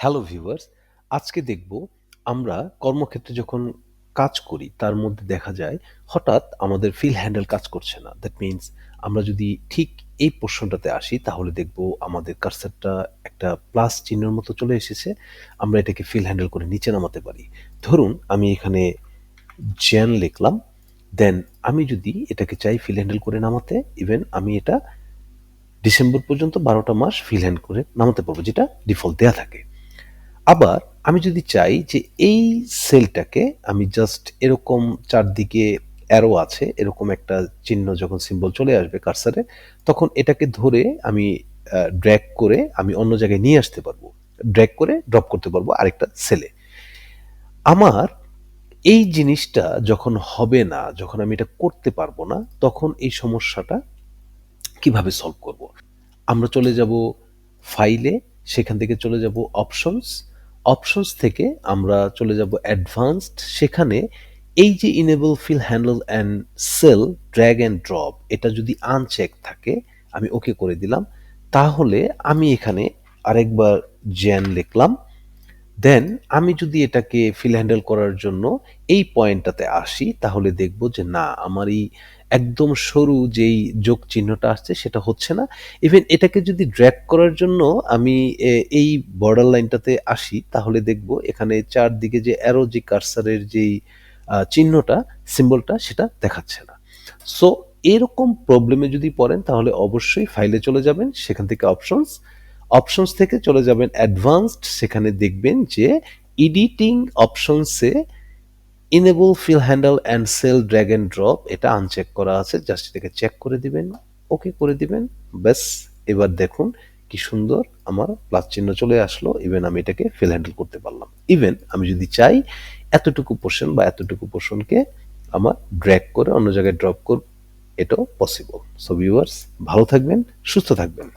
Hello viewers, আজকে দেখব আমরা কর্মক্ষেত্রে যখন কাজ করি তার মধ্যে দেখা যায় হঠাৎ আমাদের ফিল হ্যান্ডেল কাজ করছে না। দ্যাট মিনস আমরা যদি ঠিক এই পোরশনটাতে আসি তাহলে দেখব আমাদের কার্সারটা একটা প্লাস চিহ্নের মতো চলে এসেছে। আমরা এটাকে ফিল হ্যান্ডেল করে নিচে নামাতে পারি। ধরুন আমি এখানে জ্যান লিখলাম। দেন আমি যদি এটাকে চাই ফিল হ্যান্ডেল করে নামাতে, ইভেন আমি এটা ডিসেম্বর পর্যন্ত ১২টা মাস ফিল হ্যান্ডেল করে নামাতে পারবো, যেটা ডিফল্ট দেয়া থাকে। আবার আমি যদি চাই যে এই সেলটাকে আমি জাস্ট এরকম চারদিকে অ্যারো আছে, এরকম একটা চিহ্ন যখন সিম্বল চলে আসবে কার্সারে, তখন এটাকে ধরে আমি ড্র্যাগ করে আমি অন্য জায়গায় নিয়ে আসতে পারবো। ড্র্যাগ করে ড্রপ করতে পারবো আরেকটা সেলে। আমার এই জিনিসটা যখন হবে না, যখন আমি এটা করতে পারবো না, তখন এই সমস্যাটা কিভাবে সলভ করব? আমরা চলে যাব ফাইলে, সেখান থেকে চলে যাব অপশনস, অপশনস থেকে আমরা চলে যাব অ্যাডভান্সড। সেখানে এই যে enable fill handle and cell drag and drop, এটা যদি আনচেক থাকে আমি ওকে করে দিলাম। তাহলে আমি এখানে আরেকবার জ্যান লিখলাম। দেন আমি যদি এটাকে ফিল হ্যান্ডেল করার জন্য এই পয়েন্টটাতে আসি তাহলে দেখব যে না, আমার এই একদম সরু যেই যোগ চিহ্নটা আসছে সেটা হচ্ছে না। ইভেন এটাকে যদি ড্র্যাগ করার জন্য আমি এই বর্ডার লাইনটাতে আসি তাহলে দেখব এখানে চারদিকে যে অ্যারো, যে কার্সারের যেই চিহ্নটা, সিম্বলটা, সেটা দেখাচ্ছে না। সো এরকম প্রবলেমে যদি পড়েন তাহলে অবশ্যই ফাইলে চলে যাবেন, সেখান থেকে অপশনস, অপশনস থেকে চলে যাবেন অ্যাডভান্সড। সেখানে দেখবেন যে এডিটিং অপশনসে enable fill handle and cell drag and drop এটা আনচেক করা আছে। জাস্ট এটাকে চেক করে দিবেন, ওকে করে দিবেন, ব্যাস। এবার দেখুন কি সুন্দর আমার প্লাস চিহ্ন চলে আসলো। ইভেন আমি এটাকে ফিল হ্যান্ডেল করতে পারলাম। ইভেন আমি যদি চাই এতটুকু পোর্শন বা এতটুকু পোর্শনকে আমার ড্র্যাগ করে অন্য জায়গায় ড্রপ করব, এটাও পসিবল। সো ভিউয়ার্স, ভালো থাকবেন, সুস্থ থাকবেন।